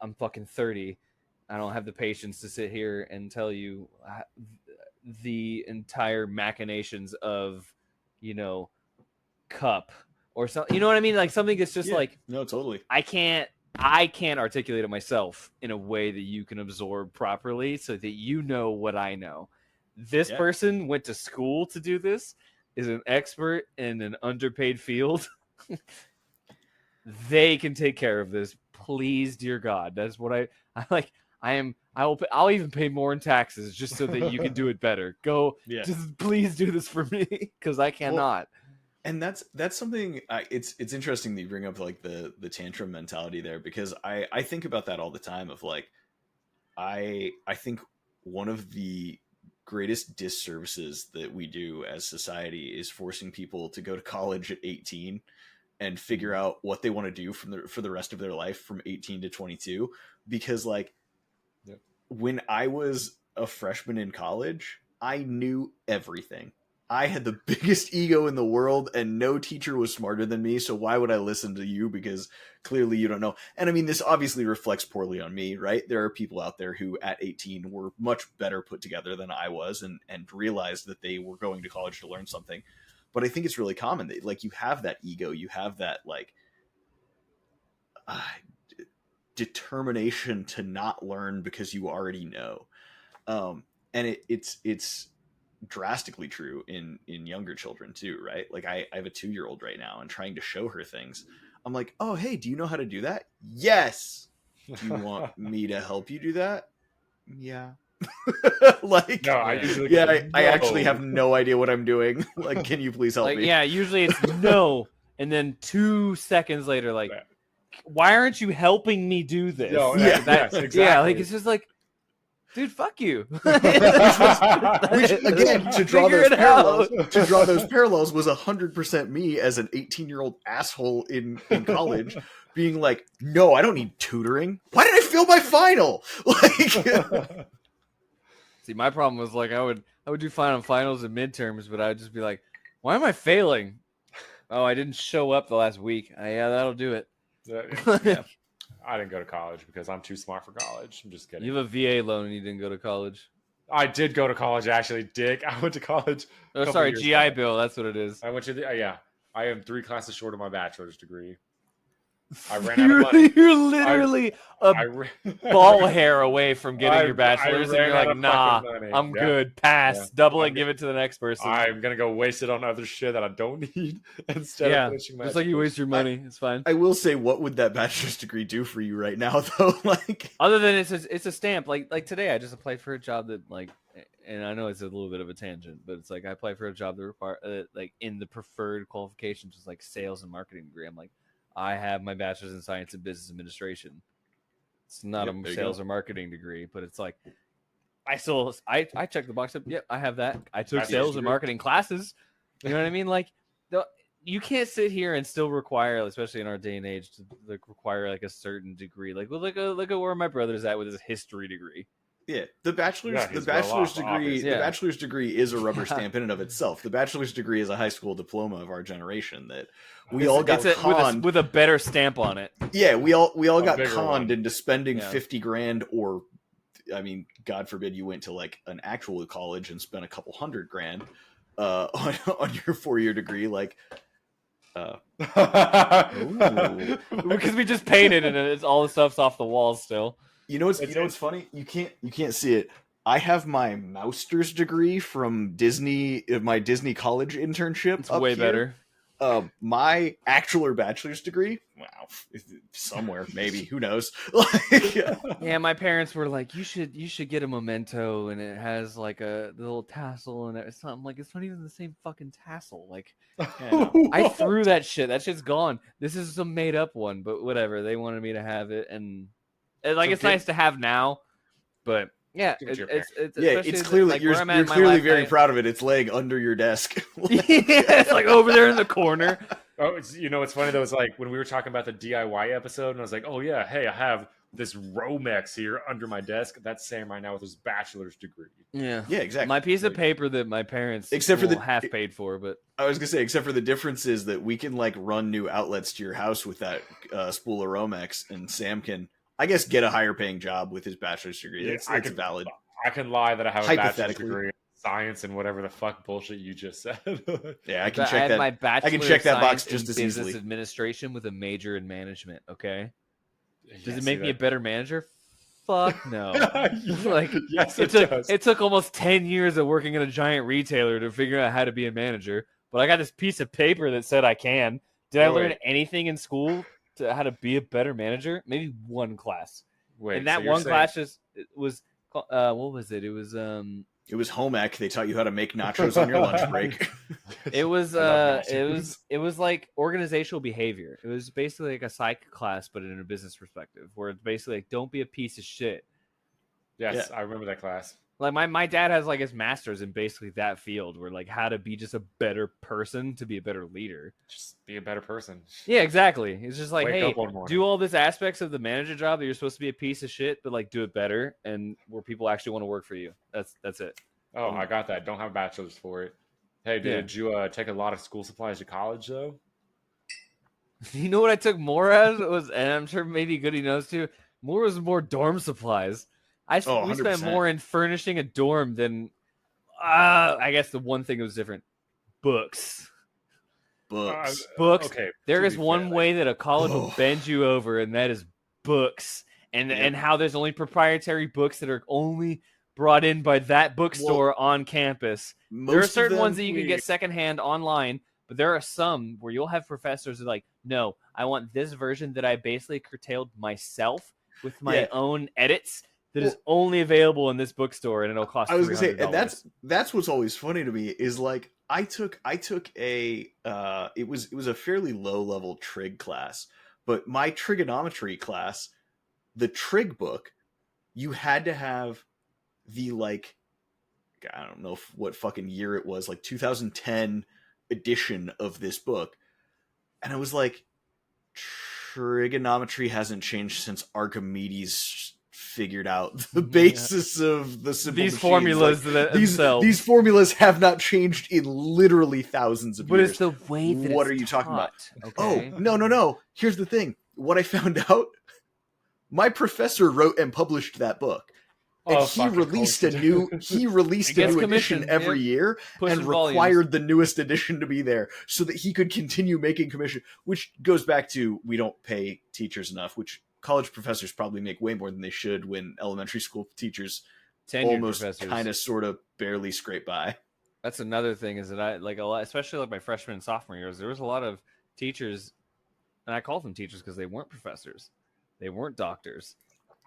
I'm fucking 30. I don't have the patience to sit here and tell you the entire machinations of, cup or something. You know what I mean? Like something that's just Yeah. like, No, totally. I can't articulate it myself in a way that you can absorb properly so that you know what I know. This Yeah. person went to school to do this, is an expert in an underpaid field. They can take care of this. Please, dear God. That's what I like. I'll even pay more in taxes just so that you can do it better. Go, Yeah. just please do this for me because I cannot. And that's something. It's interesting that you bring up like the tantrum mentality there, because I think about that all the time. Of like, I think one of the greatest disservices that we do as society is forcing people to go to college at 18 and figure out what they want to do for the rest of their life from 18 to 22. Because like, Yep. when I was a freshman in college, I knew everything. I had the biggest ego in the world, and no teacher was smarter than me. So why would I listen to you? Because clearly you don't know. And I mean, this obviously reflects poorly on me, right? There are people out there who at 18 were much better put together than I was, and realized that they were going to college to learn something. But I think it's really common that like you have that ego, you have that like determination to not learn because you already know. And it's drastically true in younger children too, right? Like I have a 2-year-old right now, and trying to show her things, I'm like, oh hey, do you know how to do that? Yes. Do you want me to help you do that? Yeah. Like, No, I usually yeah, go, I actually "No." have no idea what I'm doing. Like, can you please help Like, me? yeah, usually it's no, and then 2 seconds later, like, Yeah. why aren't you helping me do this? No, Like, yes, exactly. Yeah, like it's just like, dude, fuck you. Which again, to draw Figure those it out. parallels was 100% me as an 18-year-old asshole in college, being like, no, I don't need tutoring. Why did I fail my final? Like, See, my problem was like I would do fine on finals and midterms, but I'd just be like, why am I failing? Oh, I didn't show up the last week. Yeah, that'll do it. Yeah. I didn't go to college because I'm too smart for college. I'm just kidding. You have a VA loan and you didn't go to college. I did go to college, actually, Dick. I went to college. Oh, couple sorry, years GI back. Bill. That's what it is. I went to the yeah. I am 3 classes short of my bachelor's degree. I ran out of money. You're literally I a ran- ball hair away from getting I- your bachelor's, I and you're ran out like, of nah, fucking money. I'm Yeah. good. Pass. Yeah. Double I'm and give it to the next person. I'm gonna go waste it on other shit that I don't need instead of finishing my. just like you waste your money. It's fine. I will say, what would that bachelor's degree do for you right now, though? Like, Other than it's a stamp. Like today, I just applied for a job that like, and I know it's a little bit of a tangent, but it's like I applied for a job that require like in the preferred qualifications was like sales and marketing degree. I'm like, I have my bachelor's in science and business administration. It's not Yep, a there you sales go. or marketing degree, but it's like I checked the box up. Yep, I have that. I took Bachelor's sales and degree. marketing classes. You know what I mean? Like, you can't sit here and still require, especially in our day and age, to like require like a certain degree. Like, well, look at where my brother's at with his history degree. yeah, the bachelor's Yeah, the he's well bachelor's off, degree obviously. Yeah. the bachelor's degree is a rubber Yeah. stamp in and of itself. The bachelor's degree is a high school diploma of our generation that we all got It's conned. with a better stamp on it. Yeah, we all A got bigger conned one. into spending Yeah. 50 grand, or I mean, God forbid you went to like an actual college and spent a couple $100,000 on your 4-year degree. Like, ooh. Because we just painted and it's all the stuff's off the walls still. You know what's funny? You can't see it. I have my Mouster's degree from Disney, my Disney college internship. It's up way here. better. My actual bachelor's degree, wow, somewhere maybe, who knows? Like, Yeah, my parents were like, "You should get a memento, and it has like a little tassel and it's not." I'm like, it's not even the same fucking tassel. Like, I threw that shit. That shit's gone. This is some made up one, but whatever. They wanted me to have it, and like So it's get- nice to have now, but yeah, Give it to your it's yeah, especially it's clearly like, you're where I'm at in my clearly life, very proud of it. It's laying under your desk. yeah, it's like over there in the corner. Oh, it's funny though. It's like when we were talking about the DIY episode, and I was like, "Oh yeah, hey, I have this Romex here under my desk. That's Sam right now with his bachelor's degree. Yeah. Yeah, exactly. My piece of Like- paper that my parents Except for well, the- half paid for, but I was gonna say, except for the difference is that we can like run new outlets to your house with that spool of Romex, and Sam can, I guess, get a higher paying job with his bachelor's degree. Yeah, That's I it's could- valid. I can lie that I have a bachelor's Hypothetically. degree in science and whatever the fuck bullshit you just said. Yeah, I can I check have that. my bachelor can check of that box science just in as business easily. administration with a major in management. Okay, does Yeah, it see make me a that? better manager? Fuck no. Like, yes, it took almost 10 years of working at a giant retailer to figure out how to be a manager. But I got this piece of paper that said I can. Did I learn Wait. anything in school to how to be a better manager? Maybe one class. Wait, And that so you're one saying- class was what was it? It was It was home ec. They taught you how to make nachos on your lunch break. It was I love it was like organizational behavior. It was basically like a psych class, but in a business perspective, where it's basically like, don't be a piece of shit. Yes, I remember that class. Like my dad has like his master's in basically that field, where like how to be just a better person to be a better leader. Just be a better person. Yeah, exactly. It's just like, Wake hey, up one morning. do all this aspects of the manager job that you're supposed to be a piece of shit, but like do it better, and where people actually want to work for you. That's it. Oh, I got that. Don't have a bachelor's for it. Hey, did you take a lot of school supplies to college though? You know what I took more as was, and I'm sure maybe Goody knows too. More dorm supplies. We spent 100%. more in furnishing a dorm than. I guess the one thing that was different: books. Books. Books. Okay. There to is be one fair, way that a college will Oh. bend you over, and that is books. And how there's only proprietary books that are only brought in by that bookstore on campus. There are Most of certain ones them- that you can get secondhand online, but there are some where you'll have professors that are like, no, I want this version that I basically curtailed myself with my Yeah. own edits that is only available in this bookstore, and it'll cost. I was gonna say, $300. and that's what's always funny to me is like I took a it was a fairly low level trig class, but my trigonometry class, the trig book, you had to have the like I don't know what fucking year it was, like 2010 edition of this book, and I was like, trigonometry hasn't changed since Archimedes figured out the basis of the simple these machines. formulas Like, that these themselves. formulas have not changed in literally thousands of But years. it's the way that What it's are you talking about? taught, Oh, okay? no. Here's the thing. What I found out, my professor wrote and published that book. And he fucking released a coincidence. new It gets edition commission, every yeah. year Pushing and volumes. required the newest edition to be there so that he could continue making commission, which goes back to we don't pay teachers enough, which college professors probably make way more than they should when elementary school teachers Tenured almost professors. kind of sort of barely scrape by. That's another thing is that I like a lot, especially like my freshman and sophomore years. There was a lot of teachers, and I call them teachers because they weren't professors, they weren't doctors,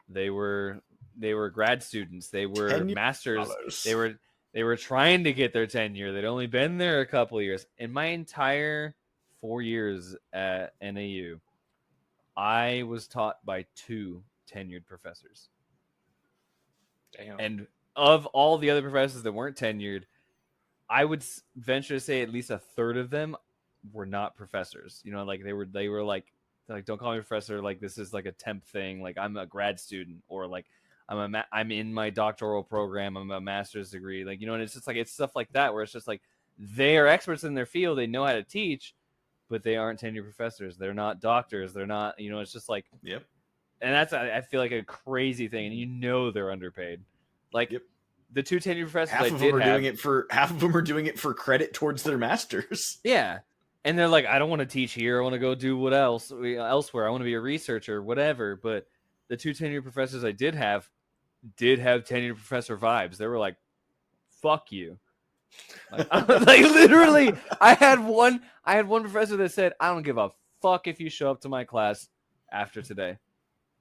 they were grad students, they were Tenure masters, scholars. they were trying to get their tenure. They'd only been there a couple of years. In my entire 4 years at NAU, I was taught by 2 tenured professors. Damn. And of all the other professors that weren't tenured, I would venture to say at least a third of them were not professors. You know, like they were like, don't call me professor. Like this is like a temp thing. Like I'm a grad student, or like I'm in my doctoral program. I'm a master's degree. Like, you know, and it's just like, it's stuff like that where it's just like they are experts in their field. They know how to teach, but they aren't tenured professors. They're not doctors. They're not, you know, it's just like, Yep. and that's, I feel like a crazy thing. And you know, they're underpaid. Like Yep. the 2 tenured professors Half I of did them are have, doing it for doing it for credit towards their masters. yeah. And they're like, I don't want to teach here. I want to go do what else elsewhere. I want to be a researcher, whatever. But the 2 tenured professors I did have tenured professor vibes. They were like, fuck you. Like, like literally, I had one professor that said, I don't give a fuck if you show up to my class after today.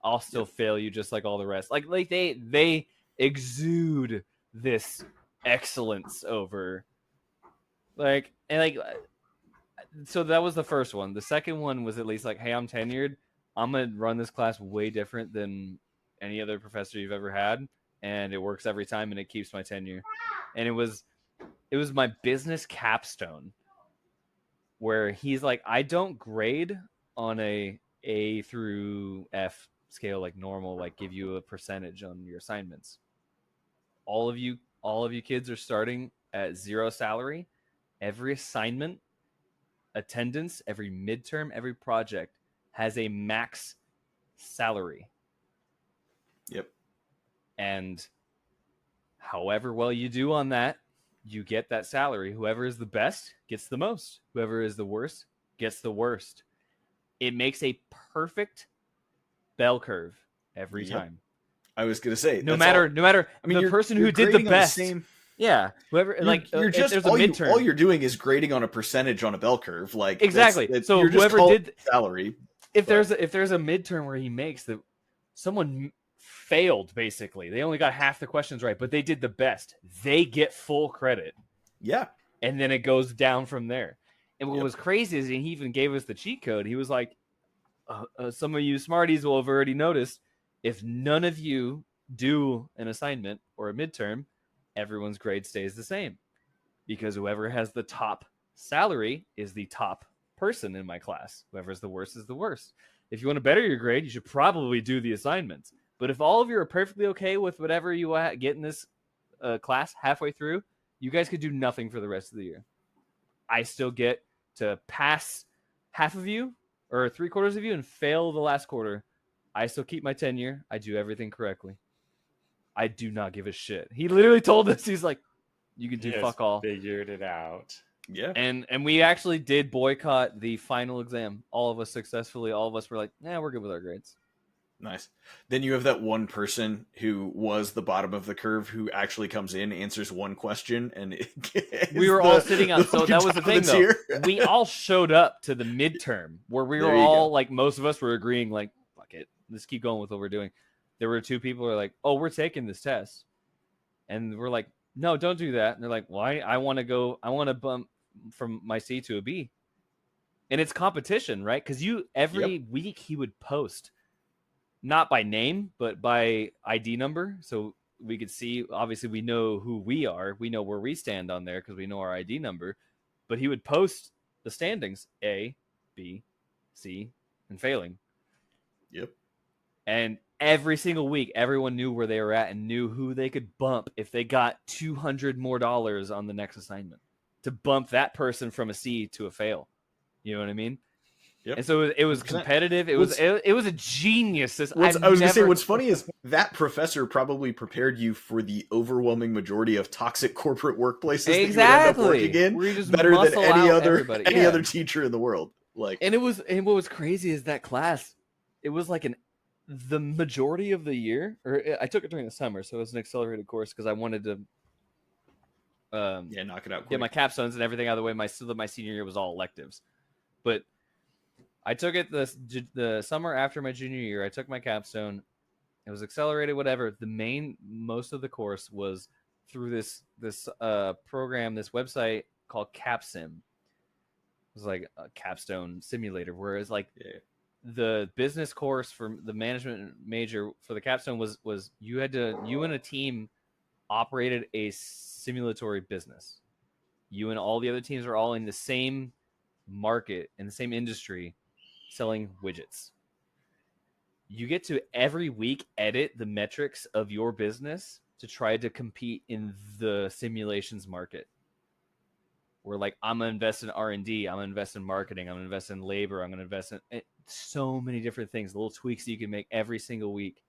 I'll still fail you just like all the rest. Like they exude this excellence over like, and like, so that was the first one. The second one was at least like, hey, I'm tenured. I'm gonna run this class way different than any other professor you've ever had, and it works every time, and it keeps my tenure. And it was my business capstone, where he's like, I don't grade on a through F scale like normal, like give you a percentage on your assignments. All of you kids are starting at 0 salary. Every assignment, attendance, every midterm, every project has a max salary. Yep. And however well you do on that, you get that salary. Whoever is the best gets the most. Whoever is the worst gets the worst. It makes a perfect bell curve every Yep. time. I was gonna say No matter I mean, the person you're who did the grading on best. same- Yeah, whoever you're if just there's a all midterm. you're doing is grading on a percentage on a bell curve. Like Exactly. So you're just whoever calling did salary. if but- there's a midterm where he makes that someone failed basically. They only got half the questions right, but they did the best. They get full credit. Yeah. And then it goes down from there. And what Yep. was crazy is he even gave us the cheat code. He was like, some of you smarties will have already noticed, if none of you do an assignment or a midterm, everyone's grade stays the same. Because whoever has the top salary is the top person in my class. Whoever's the worst is the worst. If you want to better your grade, you should probably do the assignments. But if all of you are perfectly okay with whatever you get in this class halfway through, you guys could do nothing for the rest of the year. I still get to pass half of you or 3/4 of you and fail the last quarter. I still keep my tenure. I do everything correctly. I do not give a shit. He literally told us, he's like, you can do He has fuck all. Figured it out. Yeah. And we actually did boycott the final exam. All of us successfully. All of us were like, nah, we're good with our grades. Nice. Then you have that one person who was the bottom of the curve who actually comes in, answers one question, and we were all sitting out. So that was the thing, though. We all showed up to the midterm where we were all like, most of us were agreeing, like, fuck it, let's keep going with what we're doing. There were 2 people who were like, oh, we're taking this test, and we're like, no, don't do that. And they're like, why? I want to bump from my C to a B, and it's competition, right? Because every week he would post. Not by name, but by ID number. So we could see, obviously, we know who we are. We know where we stand on there because we know our ID number. But he would post the standings A, B, C, and failing. Yep. And every single week, everyone knew where they were at and knew who they could bump if they got $200 more on the next assignment to bump that person from a C to a fail. You know what I mean? Yep. And so it was competitive. It was a genius. I was going to say, what's funny is that professor probably prepared you for the overwhelming majority of toxic corporate workplaces that you would end up working in, where you just better than any other other teacher in the world. Like, and what was crazy is that class, it was like the majority of the year, or I took it during the summer, so it was an accelerated course because I wanted to knock it out quick. Get my capstones and everything out of the way. My senior year was all electives, but I took it the summer after my junior year. I took my capstone. It was accelerated, whatever. Most of the course was through this program, this website called CapSim. It was like a capstone simulator, whereas like the business course for the management major for the capstone was you and a team operated a simulatory business. You and all the other teams are all in the same market, in the same industry, selling widgets. You get to every week edit the metrics of your business to try to compete in the simulations market. We're like, I'm going to invest in R&D. I'm going to invest in marketing. I'm going to invest in labor. I'm going to invest in so many different things, little tweaks that you can make every single week.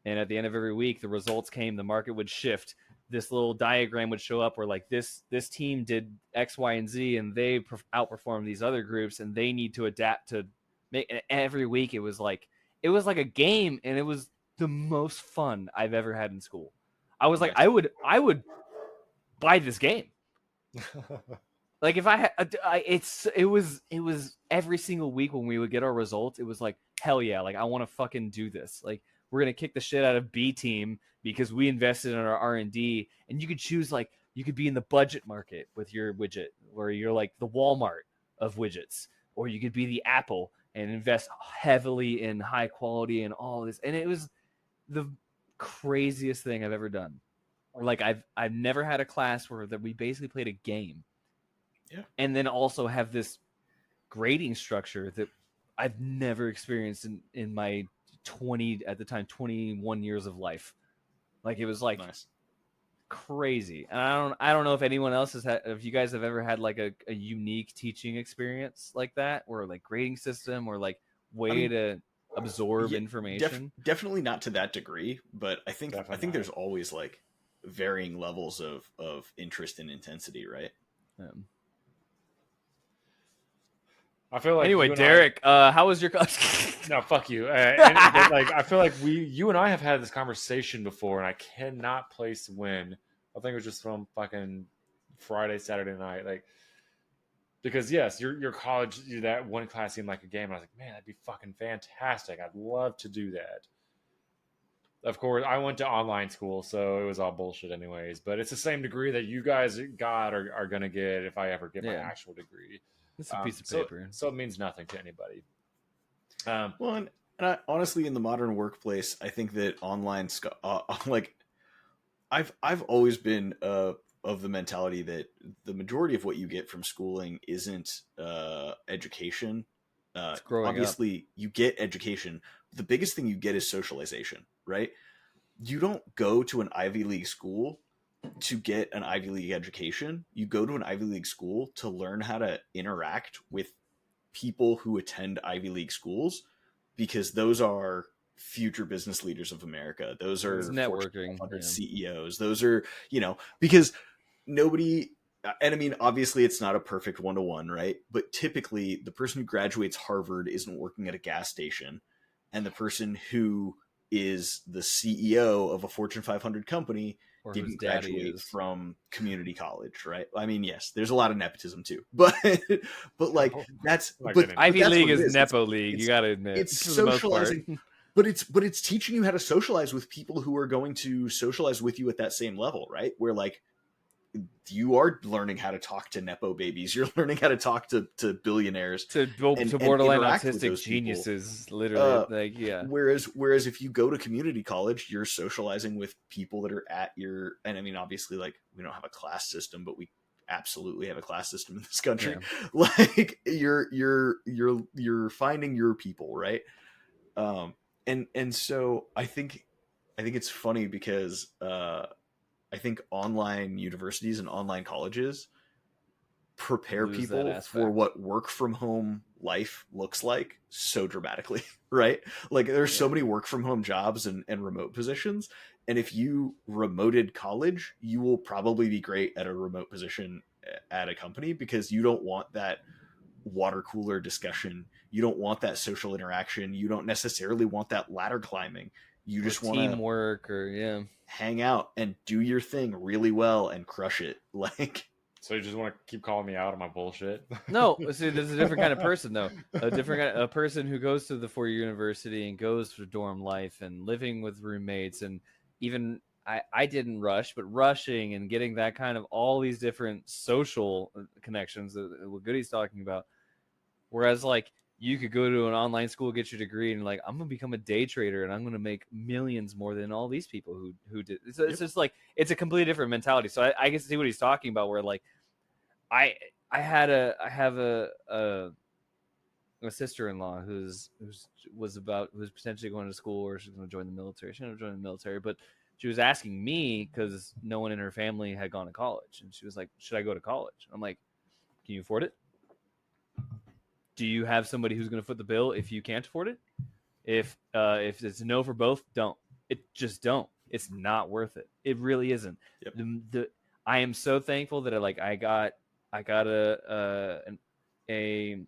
And at the end of every week, the results came, the market would shift. This little diagram would show up where like this team did X, Y, and Z, and they outperformed these other groups, and they need to adapt to make. And every week it was like a game, and it was the most fun I've ever had in school. I was like, I would buy this game. Like if I had, it was every single week when we would get our results, it was like, hell yeah, like I want to fucking do this. Like we're gonna kick the shit out of B team because we invested in our R&D, and you could choose, like you could be in the budget market with your widget, where you're like the Walmart of widgets, or you could be the Apple and invest heavily in high quality and all this. And it was the craziest thing I've ever done. Like I've never had a class where that we basically played a game. Yeah. And then also have this grading structure that I've never experienced in my at the time 21 years of life. Like it was like Nice. crazy. And I don't know if anyone else has had, if you guys have ever had like a unique teaching experience like that, or like grading system, or like way to absorb Yeah, information. definitely not to that degree, but I think Definitely not. there's always like varying levels of interest and intensity, right? I feel like Anyway, you and Derek, how was your No, fuck you. But like, I feel like you and I have had this conversation before, and I cannot place when. I think it was just from fucking Friday, Saturday night, like because yes, your college, that one class seemed like a game. And I was like, man, that'd be fucking fantastic. I'd love to do that. Of course, I went to online school, so it was all bullshit, anyways. But it's the same degree that you guys got are gonna get if I ever get my Yeah. actual degree. It's a piece of paper. So it means nothing to anybody. Well, and honestly, in the modern workplace, I think that online like I've always been of the mentality that the majority of what you get from schooling isn't education. It's growing up. Obviously, you get education. The biggest thing you get is socialization, right? You don't go to an Ivy League school to get an Ivy League education. You go to an Ivy League school to learn how to interact with people who attend Ivy League schools, because those are future business leaders of America. Those are It's networking, Fortune 500 yeah. CEOs. Those are, because nobody, and I mean, obviously it's not a perfect one-to-one, right? But typically the person who graduates Harvard isn't working at a gas station, and the person who is the CEO of a Fortune 500 company Or whose didn't daddy graduate is. from community college, right? I mean, yes, there's a lot of nepotism too, but like that's Like but it Ivy that's League what it is Nepo It's- League. it's- You got to admit, it's for the most part. socializing. But it's teaching you how to socialize with people who are going to socialize with you at that same level, right? Where like you are learning how to talk to nepo babies, you're learning how to talk to billionaires, to and borderline interact with autistic those people. geniuses, literally. Uh, Yeah. Whereas if you go to community college, you're socializing with people that are at your, and I mean, obviously, like, we don't have a class system, but we absolutely have a class system in this country. Like you're finding your people, right? And so I think it's funny because I think online universities and online colleges prepare Lose that people aspect. for what work from home life looks like so dramatically, right? Like there's so many work from home jobs and remote positions. And if you remoted college, you will probably be great at a remote position at a company, because you don't want that water cooler discussion. You don't want that social interaction. You don't necessarily want that ladder climbing. You just want to teamwork, or hang out and do your thing really well and crush it. Like, So you just want to keep calling me out on my bullshit? No, see, there's a different kind of person though. A person who goes to the 4-year university and goes through dorm life and living with roommates, and even I didn't rush, but rushing and getting that kind of all these different social connections that what Goody's talking about. Whereas like you could go to an online school, get your degree, and like I'm gonna become a day trader and I'm gonna make millions more than all these people who did. It's just like it's a completely different mentality. So I can see what he's talking about. Where like I have a sister-in-law who's potentially going to school, or she's going to join the military. She's going to join the military, but she was asking me because no one in her family had gone to college, and she was like, "Should I go to college?" I'm like, "Can you afford it? Do you have somebody who's going to foot the bill if you can't afford it? If it's a no for both, don't. Just don't. It's not worth it. It really isn't. Yep. I am so thankful that I got a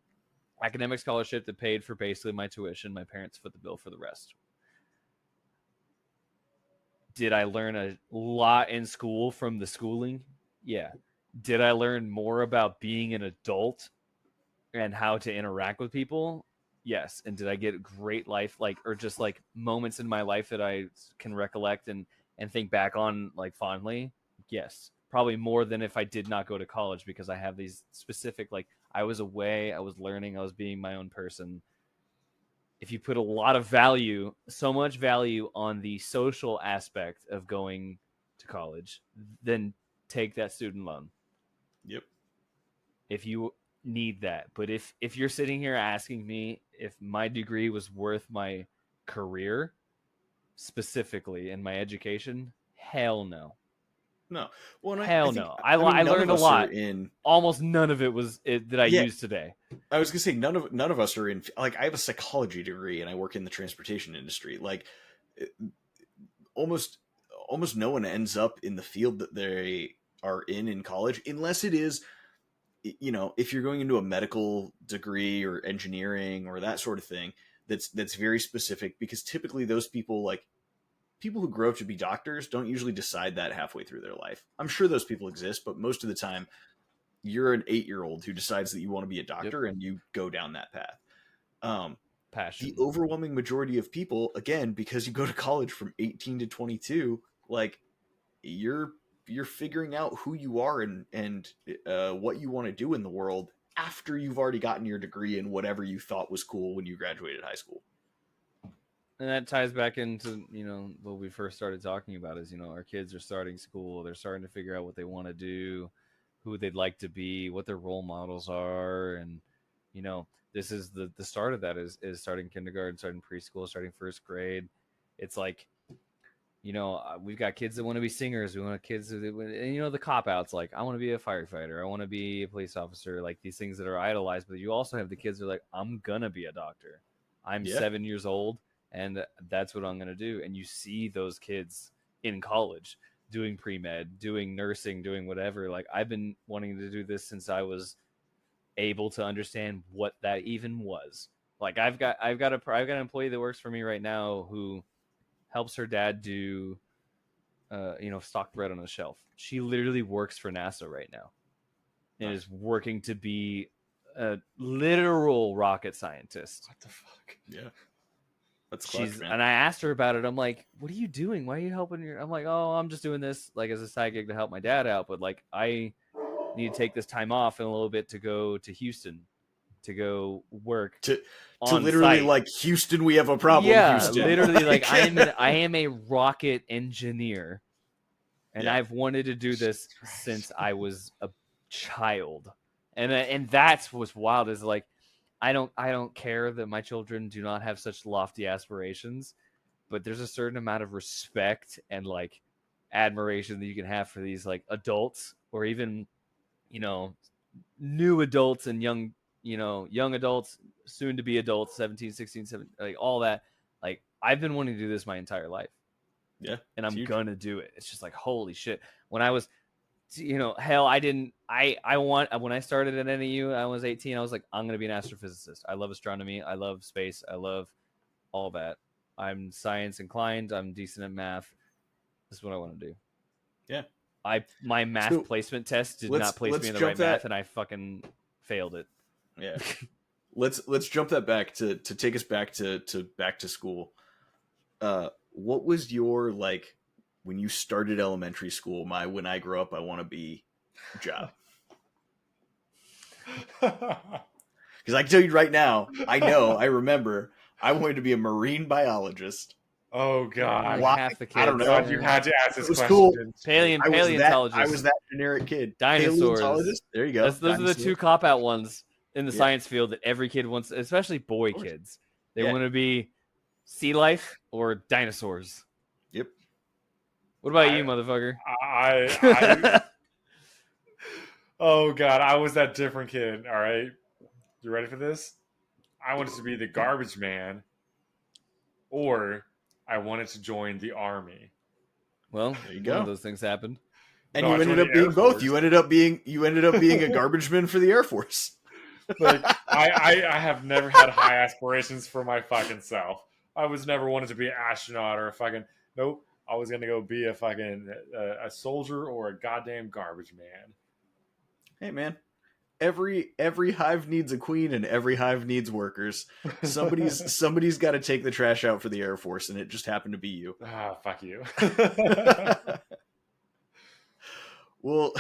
academic scholarship that paid for basically my tuition. My parents foot the bill for the rest. Did I learn a lot in school from the schooling? Yeah. Did I learn more about being an adult and how to interact with people? Yes. And did I get great life, or just moments in my life that I can recollect and think back on fondly? Yes. Probably more than if I did not go to college, because I have these specific, I was away, I was learning, I was being my own person. If you put a lot of value, so much value on the social aspect of going to college, then take that student loan. Yep. If you need that. But if you're sitting here asking me if my degree was worth my career specifically in my education, hell no. No. Well, and Hell I think, no. I mean, I none learned of a us are lot. in. Almost none of it was that I Yeah. use today. I was gonna say none of us are in. Like, I have a psychology degree and I work in the transportation industry. Like, almost no one ends up in the field that they are in college, unless it is, you know, if you're going into a medical degree or engineering or that sort of thing. That's very specific, because typically those people, like people who grow up to be doctors, don't usually decide that halfway through their life. I'm sure those people exist, but most of the time you're an 8-year-old who decides that you want to be a doctor and you go down that path. Passion. The overwhelming majority of people, again, because you go to college from 18 to 22, like you're figuring out who you are and what you want to do in the world after you've already gotten your degree in whatever you thought was cool when you graduated high school. And that ties back into, you know, what we first started talking about is, you know, our kids are starting school. They're starting to figure out what they want to do, who they'd like to be, what their role models are. And, you know, this is the start of that is starting kindergarten, starting preschool, starting first grade. It's like, you know, we've got kids that want to be singers. We want kids that, and, you know, the cop outs, like, I want to be a firefighter. I want to be a police officer. Like these things that are idolized. But you also have the kids that are like, I'm going to be a doctor. I'm 7 years old. And that's what I'm going to do. And you see those kids in college doing pre-med, doing nursing, doing whatever. Like, I've been wanting to do this since I was able to understand what that even was. Like, I've got an employee that works for me right now who helps her dad do, you know, stock bread on the shelf. She literally works for NASA right now and is working to be a literal rocket scientist. What the fuck? Yeah. That's clutch, man. And I asked her about it. I'm like, what are you doing? Why are you helping your? I'm like, oh, I'm just doing this like as a side gig to help my dad out. But like, I need to take this time off in a little bit to go to Houston to go work to literally site. Like, Houston, we have a problem. Yeah, Houston. literally, like I am a rocket engineer, and I've wanted to do this since I was a child, and that's what's wild is like. I don't care that my children do not have such lofty aspirations, but there's a certain amount of respect and like admiration that you can have for these like adults or even, you know, new adults and young adults, soon to be adults, 17, 16, 17, like all that. Like, I've been wanting to do this my entire life. Yeah. And I'm gonna do it. It's just like, holy shit. When I was, you know, hell, when I started at NAU, I was 18. I was like, I'm going to be an astrophysicist. I love astronomy. I love space. I love all that. I'm science inclined. I'm decent at math. This is what I want to do. Yeah. My math placement test did not place me in the right math, and I fucking failed it. Yeah. let's jump that back to take us back to back to school. What was your, like, when you started elementary school, when I grow up, I want to be job? Because I can tell you right now, I remember, I wanted to be a marine biologist. Oh God! Like half the kids. I don't know. God, you had to ask this question. Cool. Paleontologist. I was that generic kid. Dinosaurs. Paleontologist? There you go. Those are the two cop-out ones in the science field that every kid wants, especially boy kids. They want to be sea life or dinosaurs. Yep. What about you, motherfucker? Oh God, I was that different kid. All right, you ready for this? I wanted to be the garbage man, or I wanted to join the army. Well, there you go. One of those things happened, and you ended up being both. You ended up being a garbage man for the Air Force. Like, I have never had high aspirations for my fucking self. I was never wanted to be an astronaut or a fucking nope. I was gonna go be a fucking a soldier or a goddamn garbage man. Hey man, every hive needs a queen and every hive needs workers. Somebody's got to take the trash out for the Air Force, and it just happened to be you. Ah, fuck you. Well,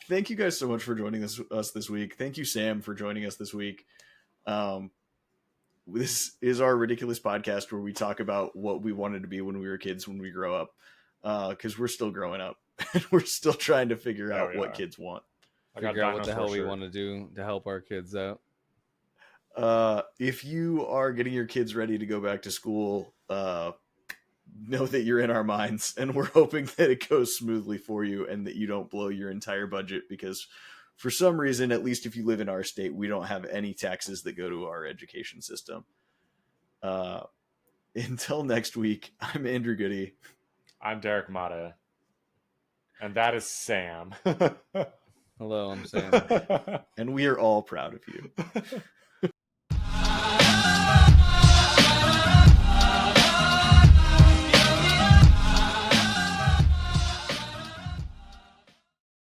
thank you guys so much for joining us this week. Thank you, Sam, for joining us this week. This is our ridiculous podcast where we talk about what we wanted to be when we were kids, when we grow up, because we're still growing up and we're still trying to figure out what kids want. Figure out what the hell we want to do to help our kids out. If you are getting your kids ready to go back to school, know that you're in our minds, and we're hoping that it goes smoothly for you and that you don't blow your entire budget, because for some reason, at least if you live in our state, we don't have any taxes that go to our education system. Until next week, I'm Andrew Goody. I'm Derek Mata. And that is Sam. Hello, I'm Sam. And we are all proud of you.